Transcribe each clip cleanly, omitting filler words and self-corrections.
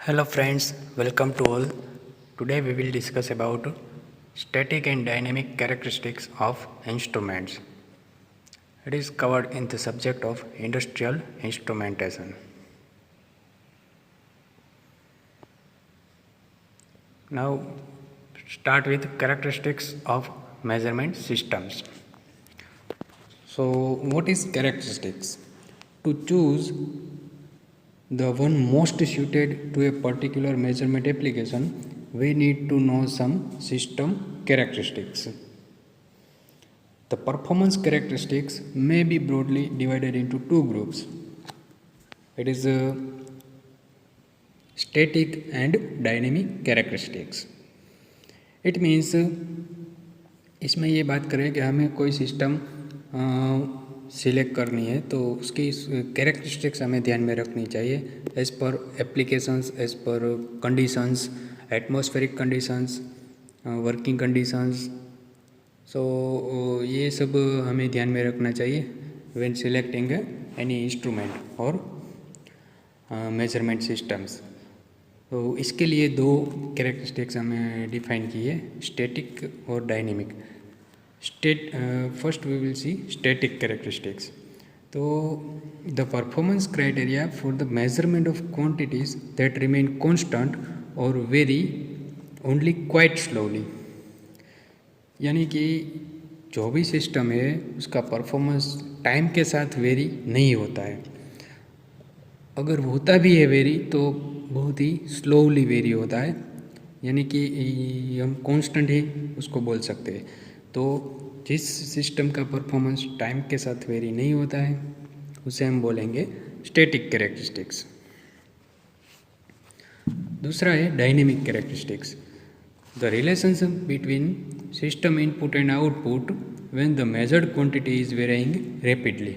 Hello friends, welcome to all. Today we will discuss about static and dynamic characteristics of instruments. It is covered in the subject of industrial instrumentation. Now start with characteristics of measurement systems. So what is characteristics? To choose the one most suited to a particular measurement application, we need to know some system characteristics. The performance characteristics may be broadly divided into two groups. It is static and dynamic characteristics. It means इसमें ये बात करें कि हमें कोई system select करनी है तो उसकी कैरेक्टरिस्टिक्स हमें ध्यान में रखनी चाहिए as per applications, as per conditions, atmospheric conditions, working conditions. So ये सब हमें ध्यान में रखना चाहिए व्हेन सिलेक्टिंग एनी इंस्ट्रूमेंट और मेजरमेंट सिस्टम्स। तो इसके लिए दो कैरेक्टरिस्टिक्स हमें डिफाइन की है, स्टैटिक और dynamic. First we will see static characteristics. तो the performance criteria for the measurement of quantities that remain constant और वेरी ओनली क्वाइट स्लोली। यानी कि जो भी सिस्टम है उसका परफॉर्मेंस टाइम के साथ वेरी नहीं होता है, अगर होता भी है वेरी तो बहुत ही स्लोली वेरी होता है, यानी कि हम कांस्टेंट ही उसको बोल सकते हैं। तो जिस सिस्टम का परफॉर्मेंस टाइम के साथ वेरी नहीं होता है उसे हम बोलेंगे स्टैटिक कैरेक्टरिस्टिक्स। दूसरा है dynamic characteristics. The relationship between system input and output when the measured quantity is varying rapidly.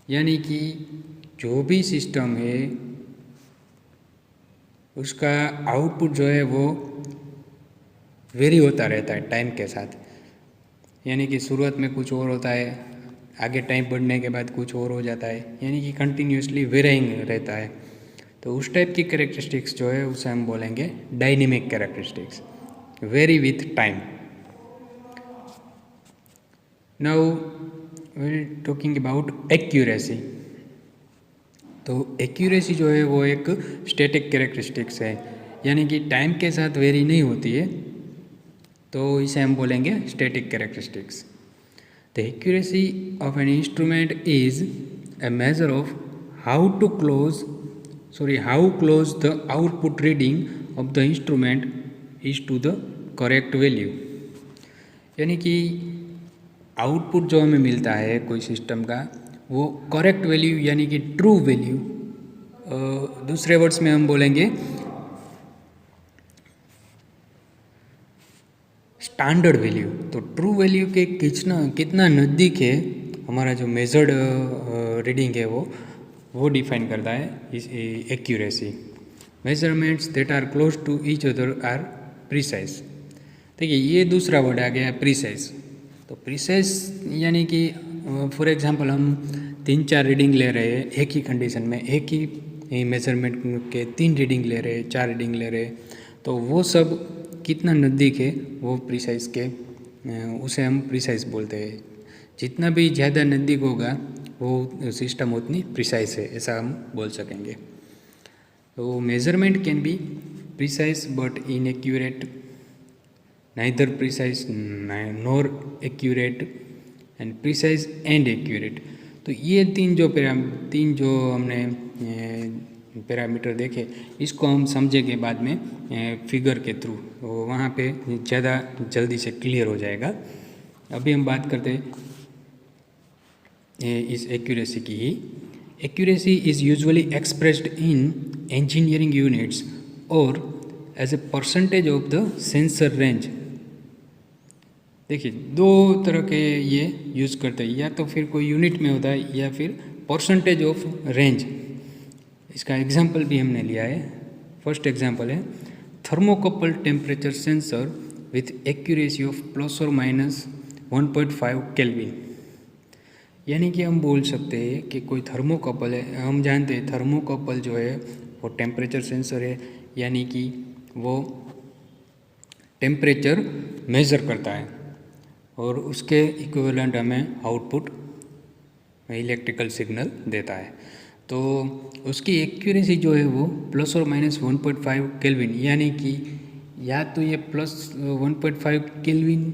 यानी कि जो भी सिस्टम है उसका आउटपुट जो है वो वेरी होता रहता है टाइम के साथ। यानी कि शुरुआत में कुछ और होता है, आगे टाइम बढ़ने के बाद कुछ और हो जाता है, यानी कि कंटिन्यूसली वेरिंग रहता है। तो उस टाइप की कैरेक्टरिस्टिक्स जो है उसे हम बोलेंगे dynamic characteristics, vary with time. Now we are talking about accuracy. तो एक्यूरेसी जो है वो एक स्टैटिक कैरेक्टरिस्टिक्स है, यानी कि टाइम के साथ वेरी नहीं होती है, तो इसे हम बोलेंगे static characteristics. The accuracy of an instrument is a measure of how close the output reading of the instrument is to the correct value. यानी कि आउटपुट जो हमें मिलता है कोई सिस्टम का वो करेक्ट वैल्यू यानी कि ट्रू वैल्यू, दूसरे वर्ड्स में हम बोलेंगे स्टैंडर्ड वैल्यू। तो ट्रू वैल्यू के कितना नज़दीक है हमारा जो मेजर्ड रीडिंग है वो डिफाइन करता है इस accuracy. Measurements that are close to each other are precise. देखिए ये दूसरा वर्ड आ गया प्रिसाइज। तो प्रिसाइज यानी कि फॉर एग्जांपल हम 3-4 रीडिंग ले रहे हैं एक ही कंडीशन में, एक ही मेजरमेंट के 3 रीडिंग ले रहे हैं, 4 रीडिंग ले रहे हैं, तो वो सब कितना नज़दीक है वो प्रिसाइज के, उसे हम प्रिसाइज बोलते हैं। जितना भी ज़्यादा नज़दीक होगा वो सिस्टम उतनी प्रिसाइज है, ऐसा हम बोल सकेंगे। तो measurement can be precise but inaccurate, neither precise nor accurate and precise and accurate. तो ये तीन जो हमने पैरामीटर देखे इसको हम समझेंगे बाद में फिगर के थ्रू, तो वहाँ पे ज़्यादा जल्दी से क्लियर हो जाएगा। अभी हम बात करते हैं इस एक्यूरेसी की ही। Accuracy is usually expressed in engineering units और as a percentage of the sensor range. देखिए दो तरह के ये यूज़ करते हैं, या तो फिर कोई यूनिट में होता है या फिर परसेंटेज ऑफ रेंज। इसका एग्जाम्पल भी हमने लिया है। फर्स्ट एग्जाम्पल है thermocouple temperature sensor with accuracy of ±1.5 kelvin. यानी कि हम बोल सकते हैं कि कोई थर्मोकपल है, हम जानते हैं थर्मोकपल जो है वो टेम्परेचर सेंसर है, यानी कि वो टेम्परेचर मेज़र करता है और उसके इक्विवेलेंट हमें आउटपुट इलेक्ट्रिकल सिग्नल देता है। तो उसकी एक्यूरेसी जो है वो प्लस और माइनस 1.5 केल्विन, यानी कि या तो ये प्लस 1.5 केल्विन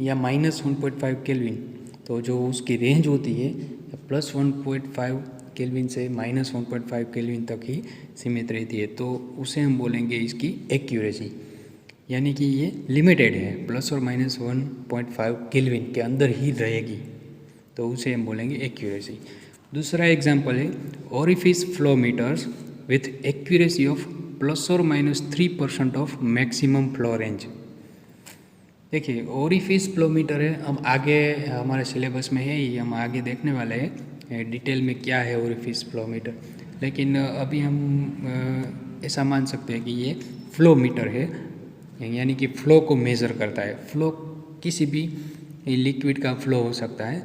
या माइनस 1.5 केल्विन, तो जो उसकी रेंज होती है प्लस 1.5 केल्विन से माइनस 1.5 केल्विन तक ही सीमित रहती है। तो उसे हम बोलेंगे इसकी एक्यूरेसी, यानी कि ये लिमिटेड है, प्लस और माइनस 1.5 केल्विन के अंदर ही रहेगी, तो उसे हम बोलेंगे एक्यूरेसी। दूसरा एग्जाम्पल है orifice flow meters with accuracy of plus और minus 3% of maximum flow range. देखिए ओरिफिस फ्लो मीटर है, अब आगे हमारे सिलेबस में है ही, हम आगे देखने वाले हैं डिटेल में क्या है ओरिफिस फ्लो मीटर, लेकिन अभी हम ऐसा मान सकते हैं कि ये फ्लो मीटर है, यानी कि फ़्लो को मेज़र करता है। फ़्लो किसी भी लिक्विड का फ़्लो हो सकता है,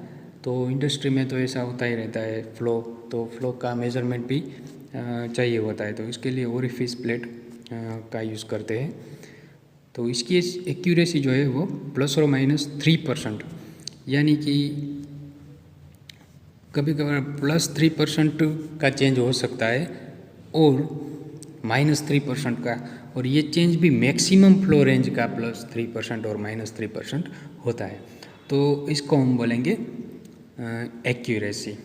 तो इंडस्ट्री में तो ऐसा होता ही रहता है फ़्लो, तो फ़्लो का मेज़रमेंट भी चाहिए होता है, तो इसके लिए ओरिफिस प्लेट का यूज़ करते हैं। तो इसकी एक्यूरेसी जो है वो प्लस और माइनस 3%, यानी कि कभी कभार प्लस 3% का चेंज हो सकता है और माइनस 3% का, और ये चेंज भी मैक्सिमम फ्लो रेंज का प्लस 3% और माइनस 3% होता है। तो इसको हम बोलेंगे एक्यूरेसी।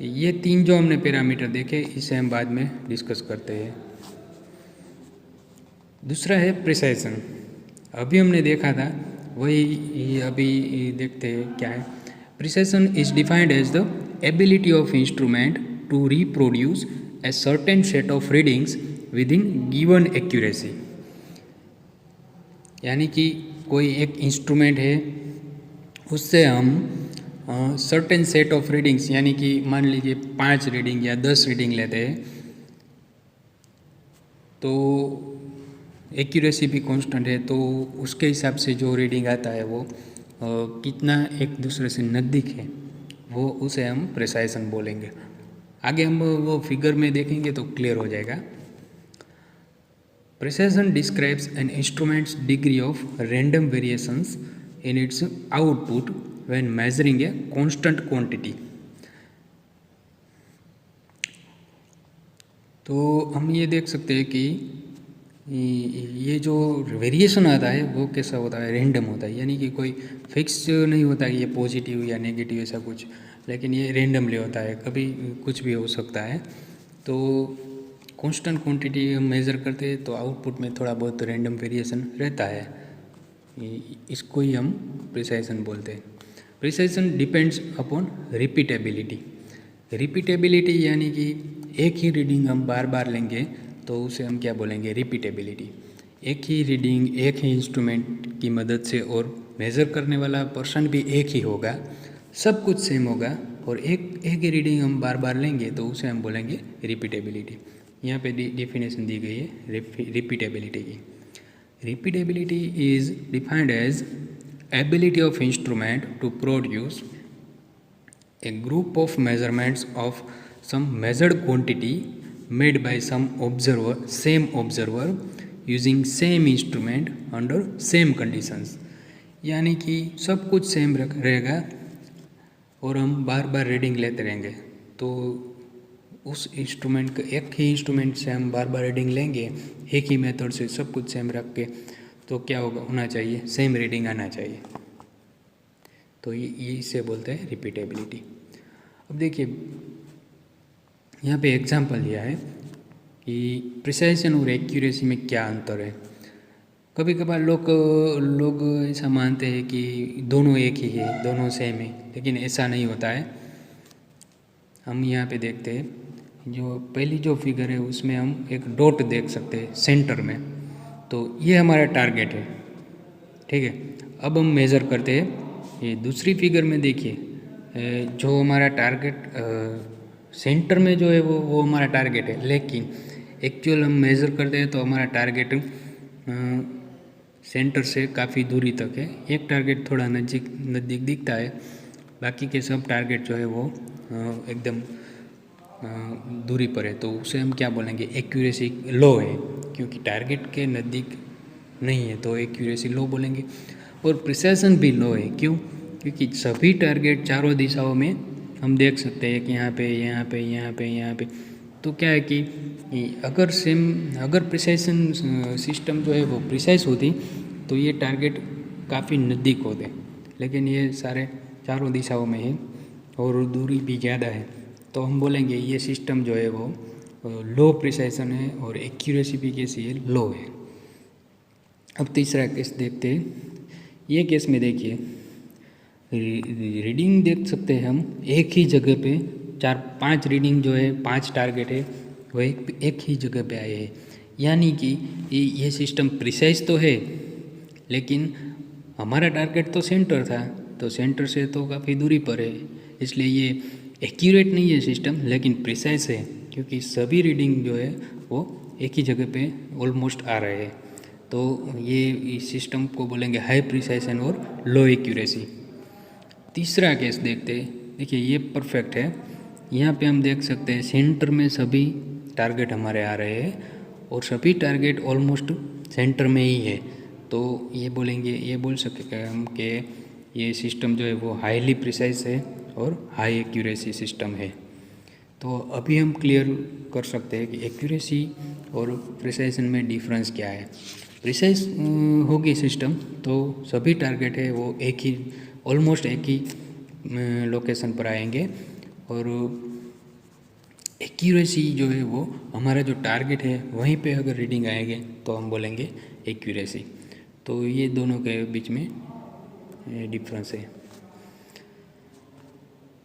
ये तीन जो हमने पैरामीटर देखे, इसे हम बाद में डिस्कस करते हैं। दूसरा है प्रिसाइजन, अभी हमने देखा था वही अभी देखते हैं क्या है। Precision is defined as the ability of instrument to reproduce a certain set of readings within given accuracy, यानी कि कोई एक इंस्ट्रूमेंट है, उससे हम सर्टेन सेट ऑफ रीडिंग्स, यानी कि मान लीजिए 5 रीडिंग या 10 रीडिंग लेते हैं, तो एक्यूरेसी भी कांस्टेंट है, तो उसके हिसाब से जो रीडिंग आता है वो कितना एक दूसरे से नज़दीक है, वो उसे हम प्रिसाइजन बोलेंगे। आगे हम वो फिगर में देखेंगे तो क्लियर हो जाएगा। Precision describes an instrument's degree of random variations in its output when measuring a constant quantity। तो हम ये देख सकते हैं कि ये जो वेरिएशन आता है वो कैसा होता है, रैंडम होता है, यानी कि कोई फिक्स नहीं होता कि ये पॉजिटिव या नेगेटिव ऐसा कुछ, लेकिन ये रैंडमली होता है, कभी कुछ भी हो सकता है। तो कांस्टेंट क्वांटिटी हम मेज़र करते हैं तो आउटपुट में थोड़ा बहुत रैंडम वेरिएशन रहता है, इसको ही हम प्रिसाइजन बोलते हैं। Precision depends upon repeatability. Repeatability यानी कि एक ही रीडिंग हम बार बार लेंगे तो उसे हम क्या बोलेंगे, रिपीटेबिलिटी। एक ही रीडिंग एक ही इंस्ट्रूमेंट की मदद से, और मेज़र करने वाला पर्सन भी एक ही होगा, सब कुछ सेम होगा, और एक ही रीडिंग हम बार बार लेंगे तो उसे हम बोलेंगे रिपीटेबिलिटी। यहाँ पे डेफिनेशन दी गई है रिपीटेबिलिटी की। Repeatability is defined as ability of instrument to produce a group of measurements of some measured quantity made by some same observer using same instrument under same conditions, यानी कि सब कुछ same रहेगा और हम बार बार रीडिंग लेते रहेंगे, तो उस इंस्ट्रूमेंट का, एक ही इंस्ट्रूमेंट से हम बार बार रीडिंग लेंगे, एक ही मेथड से सब कुछ सेम रख के, तो क्या होना चाहिए, सेम रीडिंग आना चाहिए। तो ये इसे बोलते हैं रिपीटेबिलिटी। अब देखिए यहाँ पे एग्जांपल दिया है कि प्रिसाइजन और एक्यूरेसी में क्या अंतर है। कभी कभार लोग ऐसा मानते हैं कि दोनों एक ही है, दोनों सेम है, लेकिन ऐसा नहीं होता है। हम यहाँ पे देखते हैं, जो पहली जो फिगर है उसमें हम एक डॉट देख सकते हैं सेंटर में, तो ये हमारा टारगेट है, ठीक है। अब हम मेज़र करते हैं, ये दूसरी फिगर में देखिए, जो हमारा टारगेट सेंटर में जो है वो हमारा टारगेट है, लेकिन एक्चुअल हम मेज़र करते हैं तो हमारा टारगेट सेंटर से काफ़ी दूरी तक है। एक टारगेट थोड़ा नज़दीक दिखता है, बाकी के सब टारगेट जो है वो एकदम दूरी पर है तो उसे हम क्या बोलेंगे, एक्यूरेसी लो है, क्योंकि टारगेट के नज़दीक नहीं है तो एक्यूरेसी लो बोलेंगे। और प्रिसिशन भी लो है, क्यों? क्योंकि सभी टारगेट चारों दिशाओं में हम देख सकते हैं कि यहाँ पे यहाँ पे यहाँ पे यहाँ पे। तो क्या है कि अगर प्रिसिशन सिस्टम जो है वो प्रिसाइज होती तो ये टारगेट काफ़ी नज़दीक होते, लेकिन ये सारे चारों दिशाओं में है और दूरी भी ज़्यादा है, तो हम बोलेंगे ये सिस्टम जो है वो लो प्रिसिशन है और एक्यूरेसी भी कैसी है, लो है। अब तीसरा केस देखते हैं। ये केस में देखिए रीडिंग देख सकते हैं हम एक ही जगह पे 4-5 रीडिंग जो है 5 टारगेट है वो एक ही जगह पे आए हैं, यानी कि ये सिस्टम प्रिसाइज तो है लेकिन हमारा टारगेट तो सेंटर था, तो सेंटर से तो काफ़ी दूरी पर है, इसलिए ये एक्यूरेट नहीं है सिस्टम लेकिन प्रिसाइज है, क्योंकि सभी रीडिंग जो है वो एक ही जगह पे ऑलमोस्ट आ रहे हैं। तो ये इस सिस्टम को बोलेंगे हाई प्रिसाइशन और लो एक्यूरेसी। तीसरा केस देखते हैं। देखिए ये परफेक्ट है, यहाँ पे हम देख सकते हैं सेंटर में सभी टारगेट हमारे आ रहे हैं और सभी टारगेट ऑलमोस्ट सेंटर में ही है, तो ये बोलेंगे, ये बोल सकते हैं हम कि ये सिस्टम जो है वो हाईली प्रिसाइज है और हाई एक्यूरेसी सिस्टम है। तो अभी हम क्लियर कर सकते हैं कि एक्यूरेसी और प्रिसाइशन में डिफरेंस क्या है। प्रिसाइज होगी सिस्टम तो सभी टारगेट है वो एक ही ऑलमोस्ट एक ही लोकेशन पर आएंगे, और एक्यूरेसी जो है वो हमारा जो टारगेट है वहीं पे अगर रीडिंग आएंगे तो हम बोलेंगे एक्यूरेसी। तो ये दोनों के बीच में डिफरेंस है।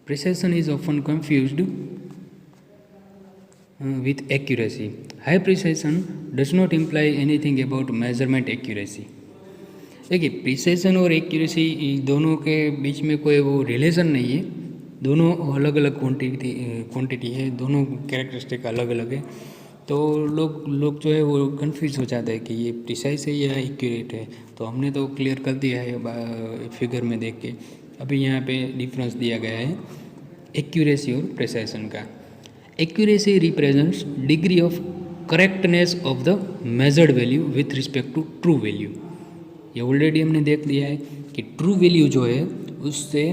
Precision is often confused with accuracy. High precision does not imply anything about measurement accuracy. देखिए प्रिसिशन और एक्यूरेसी दोनों के बीच में कोई वो रिलेशन नहीं है, दोनों अलग अलग क्वांटिटी है, दोनों कैरेक्टरिस्टिक अलग अलग है, तो लोग जो है वो कंफ्यूज हो जाता है कि ये प्रिसाइज है या एक्यूरेट है। तो हमने तो क्लियर कर दिया है फिगर में देख के। अभी यहाँ पे डिफरेंस दिया गया है एक्यूरेसी और प्रिसिशन का। Accuracy represents degree of correctness of the measured value with respect to true value। ये ऑलरेडी हमने देख लिया है कि ट्रू वैल्यू जो है उससे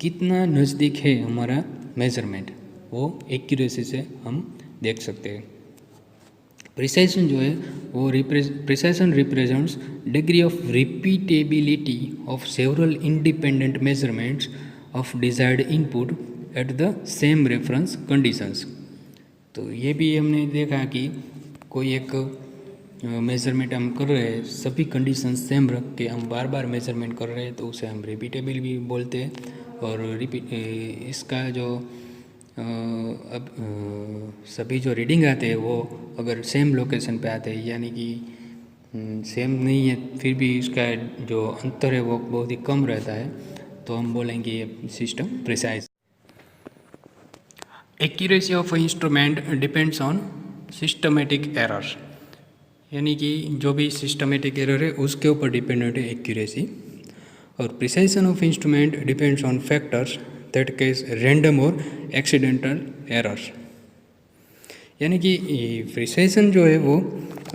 कितना नज़दीक है हमारा मेजरमेंट, वो एक्यूरेसी से हम देख सकते हैं। प्रिसिशन जो है वो precision represents degree of repeatability of several independent measurements of desired input at the same reference conditions. तो ये भी हमने देखा कि कोई एक मेज़रमेंट हम कर रहे हैं, सभी कंडीशंस सेम रख के हम बार बार मेज़रमेंट कर रहे हैं तो उसे हम रिपीटेबल भी बोलते हैं। और इसका जो अब सभी जो रीडिंग आते हैं वो अगर सेम लोकेशन पे आते हैं, यानी कि सेम नहीं है फिर भी इसका जो अंतर है वो बहुत ही कम रहता है, तो हम बोलेंगे ये system precise. Accuracy of instrument depends on systematic errors, यानी कि जो भी सिस्टमेटिक एरर है उसके ऊपर डिपेंडेंट है एक्यूरेसी। और precision of instrument depends on factors that case random और एक्सीडेंटल एरर्स, यानी कि प्रिसिशन जो है वो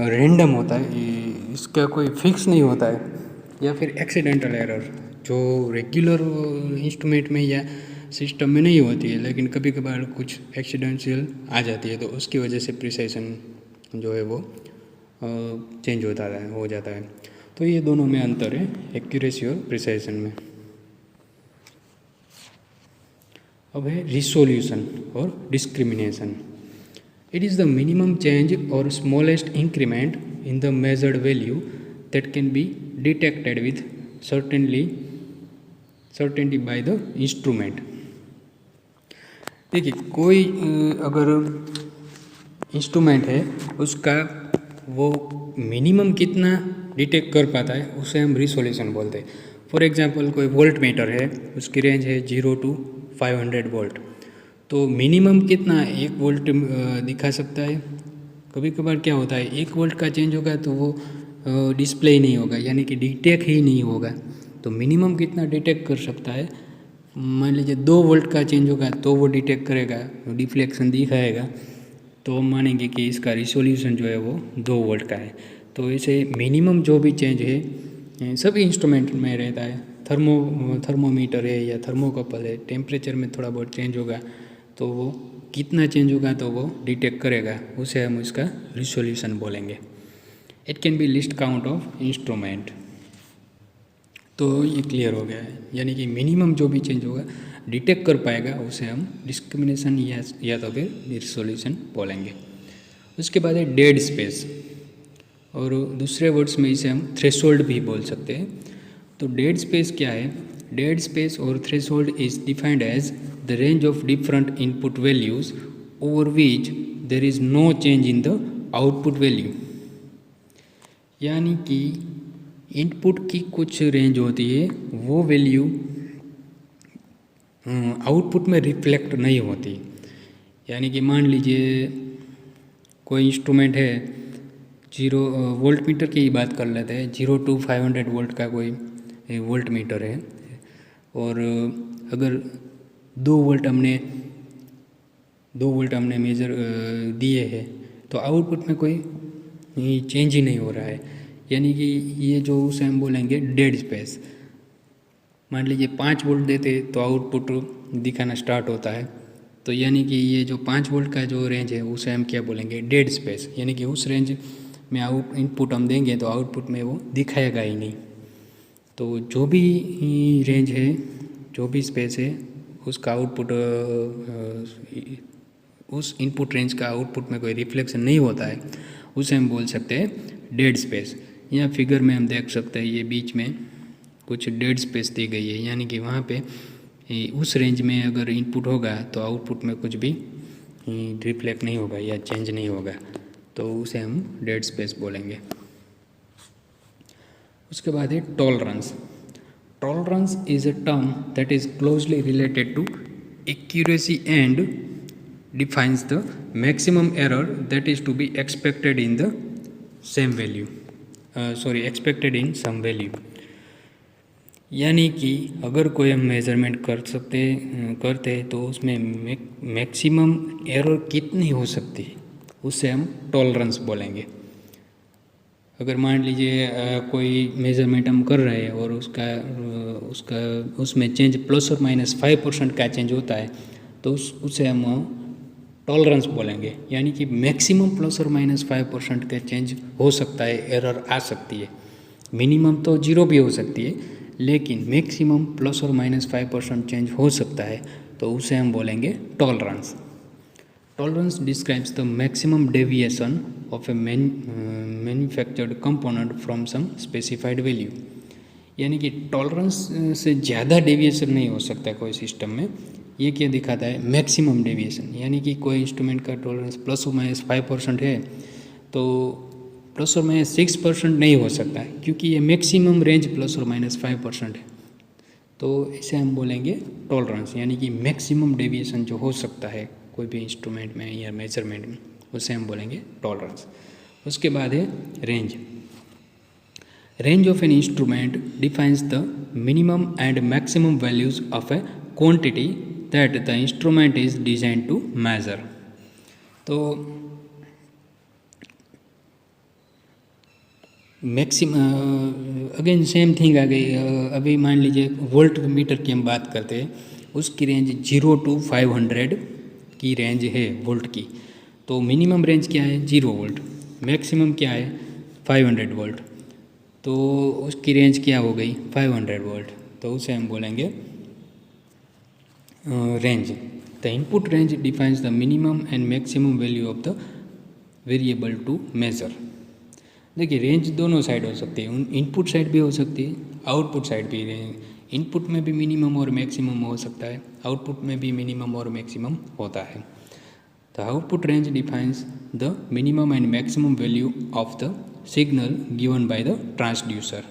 रैंडम होता है, इसका कोई फिक्स नहीं होता है, या फिर एक्सीडेंटल एरर जो रेगुलर इंस्ट्रूमेंट में या सिस्टम में नहीं होती है लेकिन कभी कभार कुछ एक्सीडेंशियल आ जाती है, तो उसकी वजह से प्रिसिशन जो है वो चेंज हो जाता है। तो ये दोनों में अंतर है एक्यूरेसी और प्रिसिशन में। अब है रिसोल्यूशन और discrimination. It is the minimum change और smallest increment in the measured value that can be detected with certainty by the instrument. देखिए कोई अगर इंस्ट्रूमेंट है उसका वो मिनिमम कितना डिटेक्ट कर पाता है उसे हम रिसोल्यूशन बोलते हैं। फॉर एग्जांपल कोई वोल्ट मीटर है, उसकी रेंज है 0 to 500 वोल्ट, तो मिनिमम कितना 1 वोल्ट दिखा सकता है। कभी कभार क्या होता है 1 वोल्ट का चेंज होगा तो वो डिस्प्ले ही नहीं होगा, यानी कि डिटेक्ट ही नहीं होगा। तो मिनिमम कितना डिटेक्ट कर सकता है मान लीजिए 2 वोल्ट का चेंज होगा तो वो डिटेक्ट करेगा, डिफ्लेक्शन दिखाएगा, तो हम मानेंगे कि इसका रिसोल्यूशन जो है वो 2 वोल्ट का है। तो ऐसे मिनिमम जो भी चेंज है सभी इंस्ट्रूमेंट में रहता है। थर्मोमीटर है या थर्मोकपल है, टेम्परेचर में थोड़ा बहुत चेंज होगा तो वो कितना चेंज होगा तो वो डिटेक्ट करेगा, उसे हम इसका रिसोल्यूशन बोलेंगे। It can be list count of instrument. तो ये क्लियर हो गया है, यानी कि मिनिमम जो भी चेंज होगा डिटेक्ट कर पाएगा उसे हम डिस्क्रिमिनेशन या तो फिर रिसोल्यूशन बोलेंगे। उसके बाद है डेड स्पेस, और दूसरे वर्ड्स में इसे हम थ्रेशोल्ड भी बोल सकते हैं। तो डेड स्पेस क्या है? डेड स्पेस और threshold is defined as the range of different input values over which there is no change in the output value. यानी कि इनपुट की कुछ रेंज होती है, वो वैल्यू आउटपुट में रिफ्लेक्ट नहीं होती। यानी कि मान लीजिए कोई इंस्ट्रूमेंट है, 0 वोल्ट मीटर की ही बात कर लेते हैं, 0 to 500 वोल्ट का कोई वोल्ट मीटर है, और अगर 2 वोल्ट हमने मेजर दिए हैं तो आउटपुट में कोई चेंज ही नहीं हो रहा है, यानी कि ये जो उसे हम बोलेंगे डेड स्पेस। मान लीजिए 5 वोल्ट देते तो आउटपुट दिखाना स्टार्ट होता है, तो यानी कि ये जो 5 वोल्ट का जो रेंज है उसे हम क्या बोलेंगे? Dead space. यानी कि उस रेंज में इनपुट हम देंगे तो आउटपुट में वो दिखाएगा ही नहीं। तो जो भी रेंज है, जो भी स्पेस है, उसका आउटपुट उस इनपुट रेंज का आउटपुट में कोई रिफ्लेक्शन नहीं होता है, उसे हम बोल सकते हैं डेड स्पेस। यहाँ फिगर में हम देख सकते हैं ये बीच में कुछ डेड स्पेस दी गई है, यानी कि वहाँ पे उस रेंज में अगर इनपुट होगा तो आउटपुट में कुछ भी रिफ्लेक्ट नहीं होगा या चेंज नहीं होगा, तो उसे हम डेड स्पेस बोलेंगे। उसके बाद है tolerance. Tolerance is a term that is closely related to accuracy and defines the maximum error that is to be expected in the same value, expected in some value। यानी कि अगर कोई हम measurement करते हैं तो उसमें मैक्सिमम एरर कितनी हो सकती है, उससे हम टॉलरेंस बोलेंगे। अगर मान लीजिए कोई मेज़रमेंट हम कर रहे हैं और उसमें चेंज ±5% का चेंज होता है, तो उसे हम टॉलरेंस बोलेंगे। यानी कि मैक्सिमम ±5% का चेंज हो सकता है, एरर आ सकती है। मिनिमम तो 0 भी हो सकती है, लेकिन मैक्सिमम ±5% चेंज हो सकता है, तो उसे हम बोलेंगे tolerance. Tolerance describes the maximum deviation of a manufactured component from some specified value. यानी कि टॉलरेंस से ज़्यादा डेविएशन नहीं हो सकता कोई सिस्टम में। ये क्या दिखाता है? Maximum deviation. यानी कि कोई इंस्ट्रूमेंट का टॉलरेंस ±5% है तो ±6% नहीं हो सकता है, क्योंकि ये मैक्सिमम रेंज ±5% है। तो इसे हम बोलेंगे टॉलरेंस, यानी कि मैक्सिमम डेविएशन जो हो सकता है कोई भी इंस्ट्रूमेंट में या मेजरमेंट में, उसे हम बोलेंगे टॉलरेंस। उसके बाद है range. Range of an instrument defines the minimum and maximum values of A quantity that the instrument is designed to measure। तो मैक्सिमम अगेन सेम थिंग आ गई। अभी मान लीजिए वोल्ट मीटर की हम बात करते हैं, उसकी रेंज 0 to 500 की रेंज है वोल्ट की। तो मिनिमम रेंज क्या है? 0 वोल्ट। मैक्सिमम क्या है? 500 वोल्ट। तो उसकी रेंज क्या हो गई? 500 वोल्ट। तो उसे हम बोलेंगे range. The input range defines the minimum and maximum value of the variable to measure. देखिए रेंज दोनों साइड हो सकती है, इनपुट साइड भी हो सकती है, आउटपुट साइड भी। इनपुट में भी मिनिमम और मैक्सिमम हो सकता है, आउटपुट में भी मिनिमम और मैक्सिमम होता है। The output range defines the minimum and maximum value of the signal given by the transducer.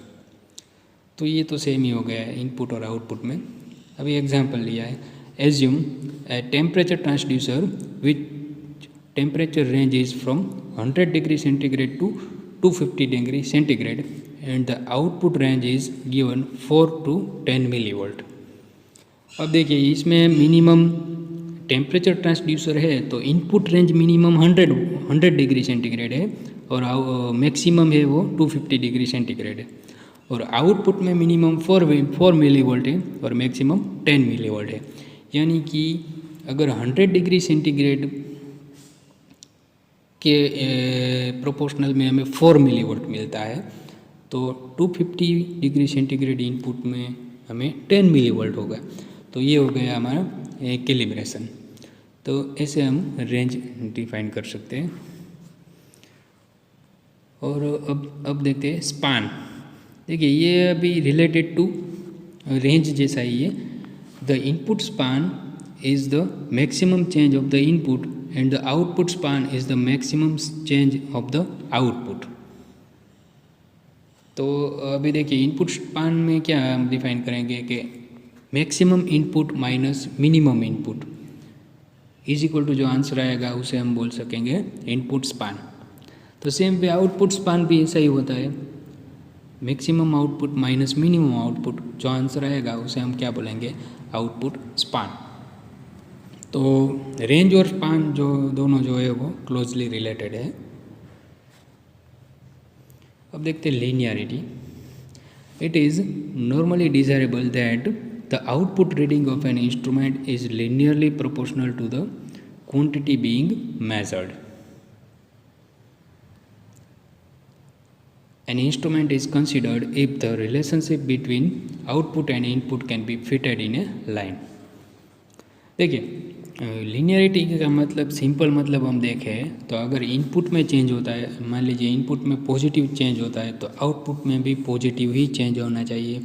तो ये तो सेम ही हो गया है इनपुट और आउटपुट में। अभी एग्जाम्पल लिया है, assume a temperature transducer which temperature range is from 100 degree centigrade to 250 degree centigrade and the output range is given 4 to 10 millivolt। अब देखिए इसमें मिनिमम टेम्परेचर ट्रांसड्यूसर है तो input range minimum 100 degree centigrade है और maximum है वो 250 degree centigrade है। और आउटपुट में मिनिमम 4 मिली वोल्ट है और मैक्सिमम 10 मिली वोल्ट है। यानी कि अगर 100 डिग्री सेंटीग्रेड के प्रोपोर्शनल में हमें 4 मिली वोल्ट मिलता है तो 250 डिग्री सेंटीग्रेड इनपुट में हमें 10 मिली वोल्ट होगा। तो ये हो गया हमारा कैलिब्रेशन। तो ऐसे हम रेंज डिफाइन कर सकते हैं। और अब देखते हैं स्पान। देखिए ये अभी रिलेटेड टू रेंज जैसा ही है। The input span is the maximum change of the input and the output span is the maximum change of the output. तो अभी देखिए इनपुट स्पान में क्या हम डिफाइन करेंगे कि maximum input minus minimum input is equal to जो answer आएगा उसे हम बोल सकेंगे इनपुट स्पान। तो सेम पे आउटपुट स्पान भी ऐसा ही होता है, maximum output minus minimum output, जो आंसर आएगा उसे हम क्या बोलेंगे आउटपुट स्पान। तो रेंज और स्पान जो दोनों जो है वो क्लोजली रिलेटेड है। अब देखते हैं linearity. It is normally desirable that the output reading of an instrument is linearly proportional to the quantity being measured. An instrument is considered if the relationship between output and input can be fitted in a line. देखिए linearity का मतलब simple मतलब हम देखें तो अगर input में change होता है, मान लीजिए इनपुट में पॉजिटिव चेंज होता है तो आउटपुट में भी पॉजिटिव ही चेंज होना चाहिए।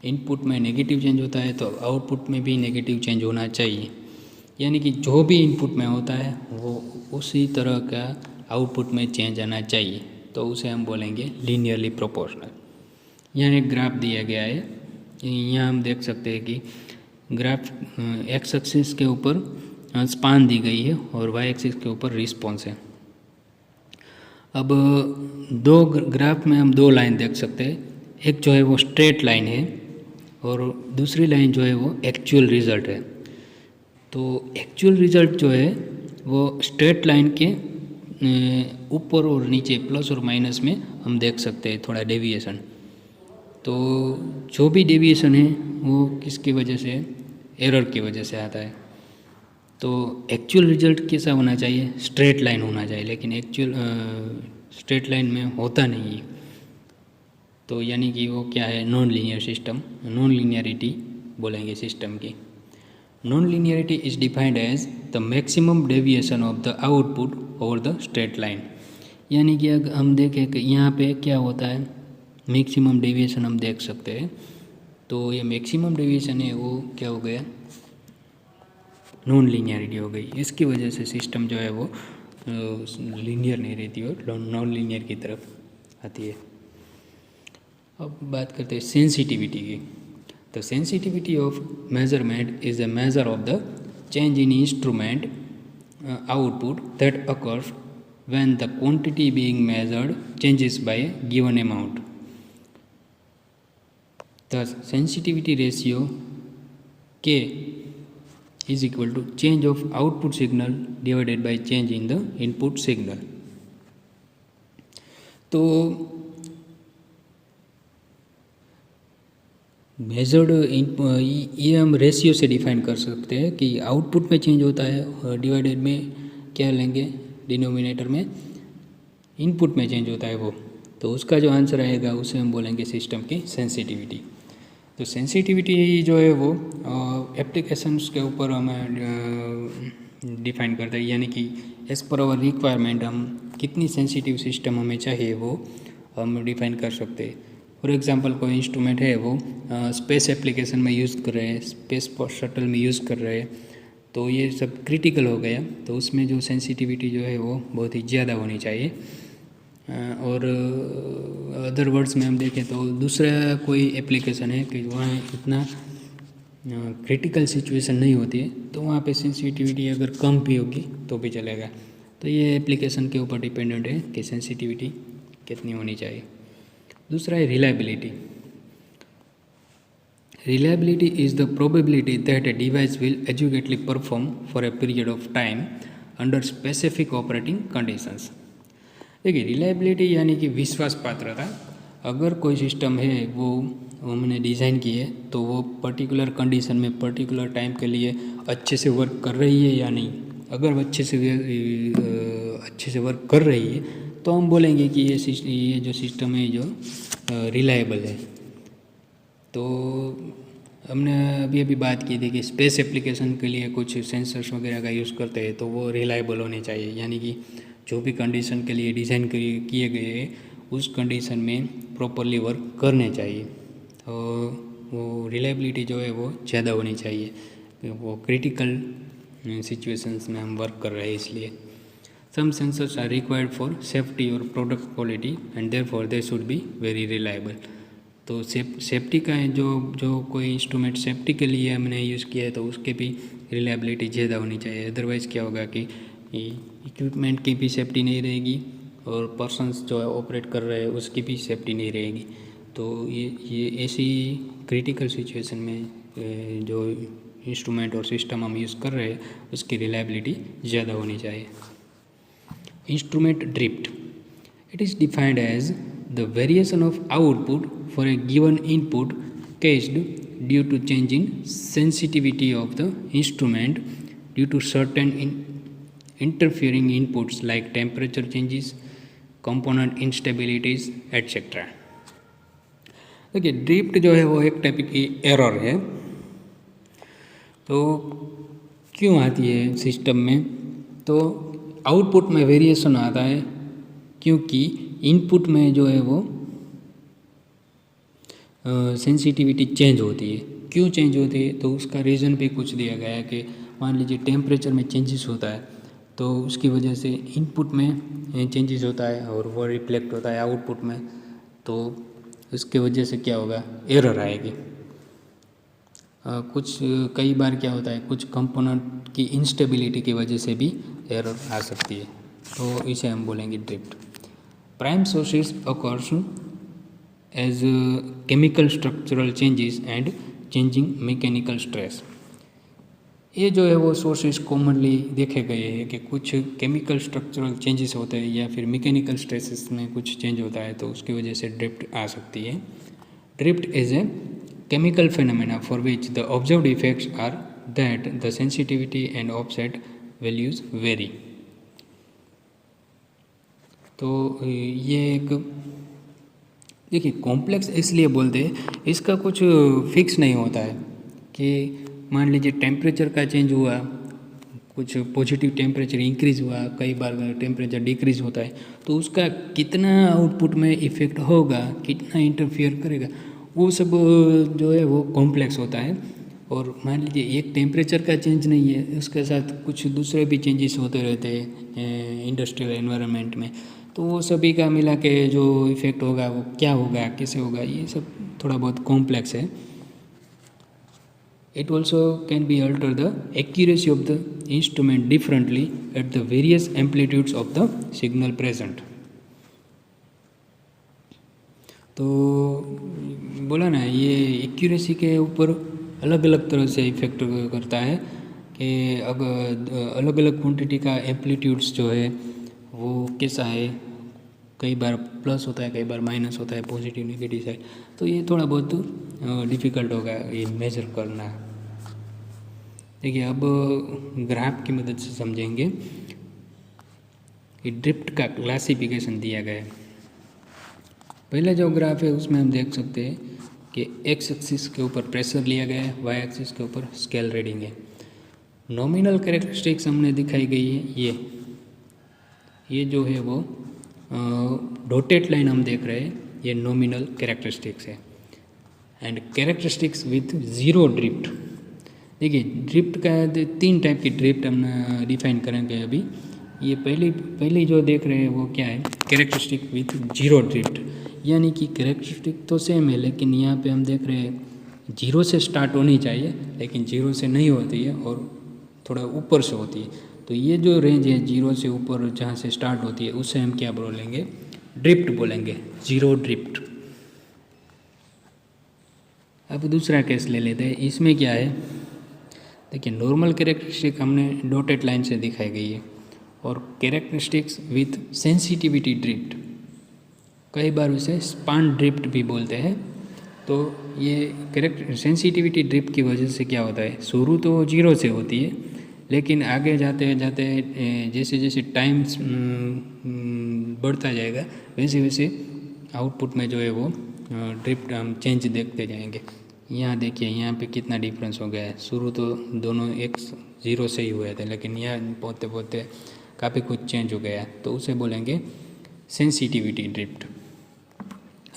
इनपुट में नेगेटिव चेंज होता है तो आउटपुट में भी नेगेटिव चेंज होना चाहिए। यानी कि जो भी इनपुट में होता है वो उसी तरह का आउटपुट में चेंज आना चाहिए, तो उसे हम बोलेंगे लीनियरली प्रोपोर्शनल। यहाँ एक ग्राफ दिया गया है, यहाँ हम देख सकते हैं कि ग्राफ एक्स एक्सिस के ऊपर स्पान दी गई है और वाई एक्सिस के ऊपर रिस्पॉन्स है। अब दो ग्राफ में हम दो लाइन देख सकते हैं, एक जो है वो स्ट्रेट लाइन है और दूसरी लाइन जो है वो एक्चुअल रिज़ल्ट है। तो एक्चुअल रिज़ल्ट जो है वो स्ट्रेट लाइन के ऊपर और नीचे प्लस और माइनस में हम देख सकते हैं थोड़ा डेविएशन। तो जो भी डेविएशन है वो किसकी वजह से, एरर की वजह से आता है। तो एक्चुअल रिज़ल्ट कैसा होना चाहिए, स्ट्रेट लाइन होना चाहिए, लेकिन एक्चुअल स्ट्रेट लाइन में होता नहीं है। तो यानी कि वो क्या है, non linear system, non linearity बोलेंगे सिस्टम की। Non linearity is defined as the maximum deviation of the output over the straight line. यानी कि अगर हम देखें कि यहाँ पे क्या होता है, मैक्सिमम डेविएशन हम देख सकते हैं। तो ये मैक्सिमम डेविएशन है वो क्या हो गया, नॉन लीनियरिटी हो गई। इसकी वजह से सिस्टम जो है वो लीनियर नहीं रहती और नॉन लीनियर की तरफ आती है। अब बात करते हैं सेंसिटिविटी की। The sensitivity of measurement is a measure of the change in instrument output that occurs when the quantity being measured changes by given amount. The sensitivity ratio K is equal to change of output signal divided by change in the input signal। तो measured ये हम ratio से define कर सकते हैं कि output में change होता है और डिवाइडेड में क्या लेंगे, डिनोमिनेटर में इनपुट में चेंज होता है वो, तो उसका जो आंसर आएगा उसे हम बोलेंगे सिस्टम की सेंसिटिविटी। तो सेंसिटिविटी जो है वो एप्लीकेशंस के ऊपर हमें डिफाइन करता है, यानी कि एज पर आवर रिक्वायरमेंट हम कितनी सेंसिटिव सिस्टम हमें चाहिए वो हम डिफाइन कर सकते हैं। फॉर एग्जांपल कोई इंस्ट्रूमेंट है वो स्पेस एप्लीकेशन में यूज़ कर रहे हैं, स्पेस शटल में यूज़ कर रहे हैं, तो ये सब क्रिटिकल हो गया, तो उसमें जो सेंसिटिविटी जो है वो बहुत ही ज़्यादा होनी चाहिए। और अदर वर्ड्स में हम देखें तो दूसरा कोई एप्लीकेशन है कि वहाँ इतना क्रिटिकल सिचुएशन नहीं होती है, तो वहाँ पे सेंसिटिविटी अगर कम भी होगी तो भी चलेगा। तो ये एप्लीकेशन के ऊपर डिपेंडेंट है कि सेंसिटिविटी कितनी होनी चाहिए। दूसरा है reliability. Reliability is the probability that a device will adequately perform for a period of time under specific operating conditions. देखिए रिलायबिलिटी यानी कि विश्वास पात्रता। अगर कोई सिस्टम है वो हमने डिज़ाइन की है तो वो पर्टिकुलर कंडीशन में पर्टिकुलर टाइम के लिए अच्छे से वर्क कर रही है या नहीं। अगर वो अच्छे से वर्क कर रही है तो हम बोलेंगे कि ये जो सिस्टम है जो रिलायबल है। तो हमने अभी अभी बात की थी कि स्पेस एप्लीकेशन के लिए कुछ सेंसर्स वगैरह का यूज़ करते हैं तो वो रिलायबल होने चाहिए, यानी कि जो भी कंडीशन के लिए डिज़ाइन किए गए उस कंडीशन में प्रॉपरली वर्क करने चाहिए। तो वो रिलायबिलिटी जो है वो ज़्यादा होनी चाहिए, वो क्रिटिकल सिचुएशंस में हम वर्क कर रहे हैं इसलिए। Some sensors are required for safety और product quality and therefore they should be very reliable. तो सेफ्टी का है, जो कोई इंस्ट्रूमेंट सेफ्टी के लिए हमने यूज़ किया है तो उसके भी रिलायबिलिटी ज़्यादा होनी चाहिए। अदरवाइज़ क्या होगा कि इक्विपमेंट की भी सेफ्टी नहीं रहेगी और पर्सन्स जो है ऑपरेट कर रहे हैं उसकी भी सेफ्टी नहीं रहेगी। तो ये ऐसी क्रिटिकल सिचुएशन में जो इंस्ट्रूमेंट और सिस्टम हम यूज़ कर रहे हैं उसकी रिलायबिलिटी ज़्यादा होनी चाहिए। Instrument drift, it is defined as the variation of output for a given input caused due to change in sensitivity of the instrument due to certain interfering inputs like temperature changes, component instabilities, etc. देखिए drift जो है वो एक type की error है। तो क्यों आती है सिस्टम में? तो आउटपुट में वेरिएशन आता है क्योंकि इनपुट में जो है वो सेंसिटिविटी चेंज होती है। क्यों चेंज होती है? तो उसका रीज़न भी कुछ दिया गया है कि मान लीजिए टेम्परेचर में चेंजेस होता है तो उसकी वजह से इनपुट में चेंजेस होता है और वो रिफ्लेक्ट होता है आउटपुट में, तो उसके वजह से क्या होगा, एरर आएगी। कुछ कई बार क्या होता है, कुछ कंपोनेंट की इंस्टेबिलिटी की वजह से भी एरर आ सकती है, तो इसे हम बोलेंगे drift. Prime sources occurs as chemical structural changes and changing mechanical stress। ये जो है वो सोर्सेज कॉमनली देखे गए हैं कि कुछ केमिकल स्ट्रक्चरल चेंजेस होते हैं या फिर मैकेनिकल स्ट्रेसेस में कुछ चेंज होता है तो उसकी वजह से ड्रिफ्ट आ सकती है। Drift is a chemical phenomena for which the observed effects are that the sensitivity and offset values vary. तो ये एक देखिए कॉम्प्लेक्स इसलिए बोलते हैं, इसका कुछ फिक्स नहीं होता है कि मान लीजिए टेम्परेचर का चेंज हुआ, कुछ पॉजिटिव टेम्परेचर इंक्रीज़ हुआ, कई बार टेम्परेचर डिक्रीज़ होता है तो उसका कितना आउटपुट में इफ़ेक्ट होगा, कितना इंटरफियर करेगा, वो सब जो है वो कॉम्प्लेक्स होता है। और मान लीजिए एक टेम्परेचर का चेंज नहीं है, उसके साथ कुछ दूसरे भी चेंजेस होते रहते हैं इंडस्ट्रियल एनवायरनमेंट में, तो वो सभी का मिला के जो इफ़ेक्ट होगा वो क्या होगा, कैसे होगा, ये सब थोड़ा बहुत कॉम्प्लेक्स है। It also can be alter the accuracy of the instrument differently at the various amplitudes of the signal present. तो बोला ना, ये एक्यूरेसी के ऊपर अलग अलग तरह से इफ़ेक्ट करता है कि अगर अलग अलग क्वांटिटी का एम्पलीट्यूड्स जो है वो कैसा है, कई बार प्लस होता है, कई बार माइनस होता है, पॉजिटिव नेगेटिव साइड, तो ये थोड़ा बहुत डिफ़िकल्ट होगा ये मेजर करना। देखिए अब ग्राफ की मदद से समझेंगे कि ड्रिफ्ट का क्लासिफिकेशन दिया गया है। पहला जो ग्राफ है उसमें हम देख सकते हैं कि एक्स एक्सिस के ऊपर प्रेशर लिया गया है, वाई एक्सिस के ऊपर स्केल रीडिंग है। नॉमिनल कैरेक्टरिस्टिक्स हमने दिखाई गई है, ये जो है वो डॉटेड लाइन हम देख रहे हैं, ये नॉमिनल कैरेक्टरिस्टिक्स है। And characteristics with zero drift. देखिए ड्रिफ्ट का 3 टाइप की ड्रिफ्ट हम डिफाइन करेंगे अभी। ये पहली जो देख रहे हैं वो क्या है, कैरेक्टरिस्टिक विथ जीरो ड्रिफ्ट, यानी कि कैरेक्टरिस्टिक तो सेम है लेकिन यहाँ पे हम देख रहे हैं 0 से स्टार्ट होनी चाहिए लेकिन 0 से नहीं होती है और थोड़ा ऊपर से होती है। तो ये जो रेंज है 0 से ऊपर जहाँ से स्टार्ट होती है उससे हम क्या बोलेंगे, ड्रिफ्ट बोलेंगे, जीरो ड्रिफ्ट। अब दूसरा केस ले लेते हैं। इसमें क्या है, देखिए नॉर्मल कैरेक्टरिस्टिक हमने डॉटेड लाइन से दिखाई गई है, और कैरेक्टरिस्टिक्स विथ सेंसिटिविटी ड्रिफ्ट, कई बार उसे स्पान ड्रिफ्ट भी बोलते हैं। तो ये कैरेक्टर सेंसिटिविटी ड्रिफ्ट की वजह से क्या होता है, शुरू तो 0 से होती है, लेकिन आगे जाते जाते जैसे जैसे टाइम बढ़ता जाएगा वैसे वैसे आउटपुट में जो है वो ड्रिफ्ट हम चेंज देखते जाएंगे। यहाँ देखिए यहाँ पे कितना डिफरेंस हो गया है। शुरू तो दोनों एक 0 से ही हुए थे, लेकिन यहाँ पहुँचते पहुँचते काफ़ी कुछ चेंज हो गया है, तो उसे बोलेंगे सेंसिटिविटी ड्रिफ्ट।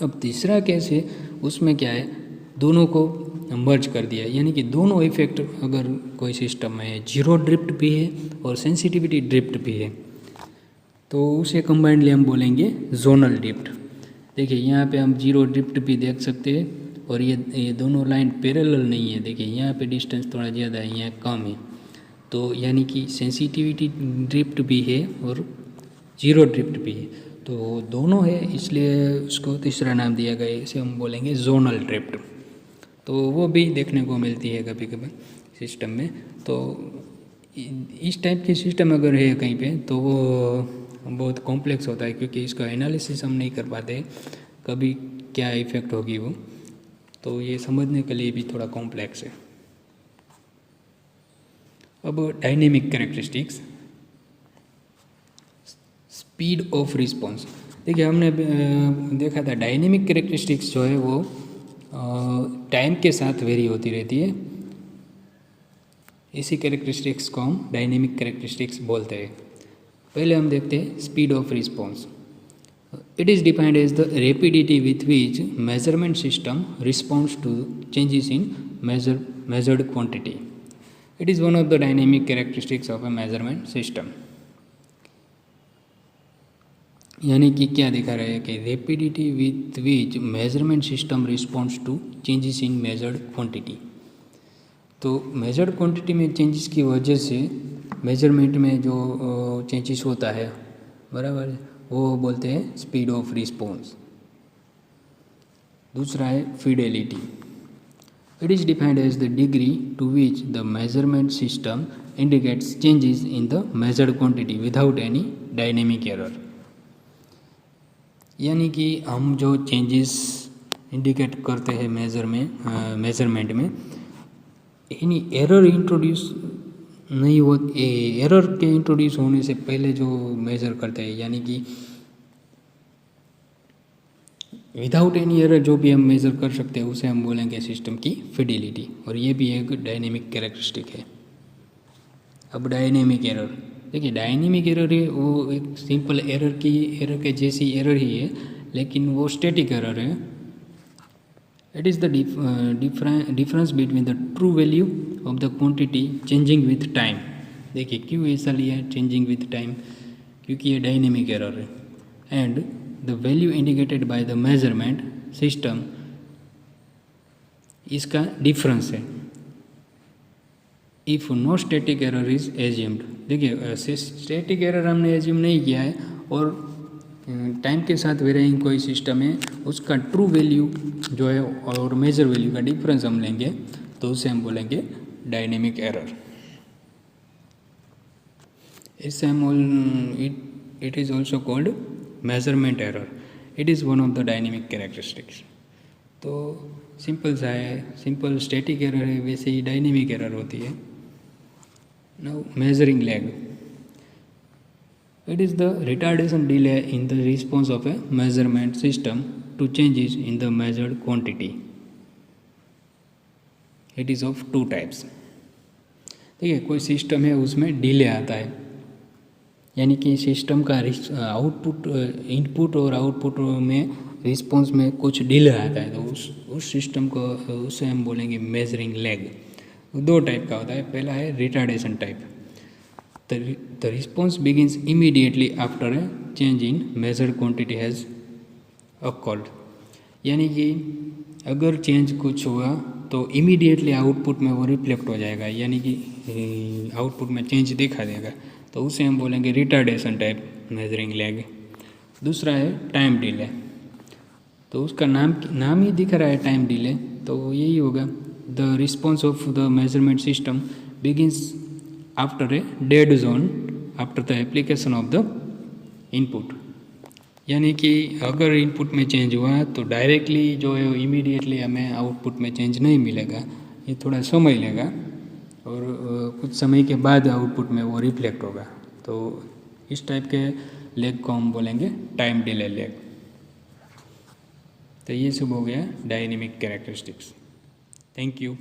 अब तीसरा केस है, उसमें क्या है, दोनों को मर्ज कर दिया, यानी कि दोनों इफेक्ट अगर कोई सिस्टम में है, 0 ड्रिफ्ट भी है और सेंसिटिविटी ड्रिफ्ट भी है, तो उसे कंबाइंडली हम बोलेंगे जोनल ड्रिफ्ट। देखिए यहाँ पे हम 0 ड्रिफ्ट भी देख सकते हैं, और ये दोनों लाइन पैरेलल नहीं है। देखिए यहाँ पे डिस्टेंस थोड़ा ज़्यादा है, यहाँ कम है, तो यानी कि सेंसिटिविटी ड्रिफ्ट भी है और 0 ड्रिफ्ट भी है, तो दोनों है, इसलिए उसको तीसरा नाम दिया गया है। इसे हम बोलेंगे जोनल ड्रिफ्ट। तो वो भी देखने को मिलती है कभी कभी सिस्टम में। तो इस टाइप की सिस्टम अगर है कहीं पे, तो वो बहुत कॉम्प्लेक्स होता है, क्योंकि इसका एनालिसिस हम नहीं कर पाते कभी क्या इफ़ेक्ट होगी वो, तो ये समझने के लिए भी थोड़ा कॉम्प्लेक्स है। अब dynamic characteristics, speed of response. देखिए हमने देखा था डायनेमिक कैरेक्टरिस्टिक्स जो है वो टाइम के साथ वेरी होती रहती है। इसी कैरेक्टरिस्टिक्स को हम डायनेमिक कैरेक्टरिस्टिक्स बोलते हैं। पहले हम देखते हैं speed of response. It is defined as the rapidity with which measurement system responds to changes in measured quantity. It is one of the dynamic characteristics of a measurement system. यानी कि क्या दिखा रहा है कि rapidity with which measurement system responds to changes in measured quantity. तो measured quantity में changes की वजह से मेजरमेंट में जो चेंजेस होता है, बराबर है, वो बोलते हैं स्पीड ऑफ रिस्पॉन्स। दूसरा है fidelity. It is defined as the degree to which the measurement system indicates changes in the measured quantity without any dynamic error. यानी कि हम जो चेंजेस इंडिकेट करते हैं मेजरमेंट में यानी एरर इंट्रोड्यूस नहीं हो, एरर के इंट्रोड्यूस होने से पहले जो मेजर करते हैं, यानी कि विदाउट एनी एरर जो भी हम मेजर कर सकते हैं उसे हम बोलेंगे सिस्टम की फिडिलिटी, और ये भी एक डायनेमिक कैरेक्टरिस्टिक है। अब डायनेमिक एरर, देखिए डायनेमिक एरर है वो एक सिंपल एरर के जैसी एरर ही है, लेकिन वो स्टैटिक एरर है। It is the difference between the true value of the quantity changing with time. देखिए क्यों ऐसा लिया है चेंजिंग विथ टाइम, क्योंकि ये डायनेमिक एरर है। And the value indicated by the measurement system, इसका डिफरेंस है। If no static error is assumed, देखिए स्टैटिक एरर हमने एज्यूम नहीं किया है और टाइम के साथ वेरिंग कोई सिस्टम है, उसका ट्रू वैल्यू जो है और मेजर वैल्यू का डिफरेंस हम लेंगे तो उसे हम बोलेंगे डायनेमिक एरर। इससे हम it is also called measurement error. It is one of the dynamic characteristics. तो सिंपल सा है, सिंपल स्टैटिक एरर है वैसे ही डायनेमिक एरर होती है। Now measuring lag, it is the retardation delay in the response of a measurement system to changes in the measured quantity. It is of two types. देखिए कोई system है उसमें delay आता है, यानी कि सिस्टम का आउटपुट इनपुट और आउटपुट में रिस्पॉन्स में कुछ डिले आता है, तो उस सिस्टम को उसे हम बोलेंगे मेजरिंग लैग। दो टाइप का होता है, पहला है retardation type. The response begins immediately after a change in measured quantity has occurred. यानी कि अगर चेंज कुछ हुआ तो इमीडिएटली आउटपुट में वो रिफ्लेक्ट हो जाएगा, यानी कि आउटपुट में चेंज दिखा देगा, तो उसे हम बोलेंगे रिटार्डेशन टाइप मेजरिंग लैग। दूसरा है टाइम डिले, तो उसका नाम ही दिख रहा है टाइम डिले, तो यही होगा, the response of the measurement system begins after a dead zone after the application of the input. यानी कि अगर इनपुट में चेंज हुआ तो डायरेक्टली जो है इमीडिएटली हमें आउटपुट में चेंज नहीं मिलेगा, ये थोड़ा समय लेगा और कुछ समय के बाद आउटपुट में वो रिफ्लेक्ट होगा। तो इस टाइप के लेग को हम बोलेंगे टाइम डिले लेग। तो ये सब हो गया डायनेमिक कैरेक्टरिस्टिक्स। Thank you.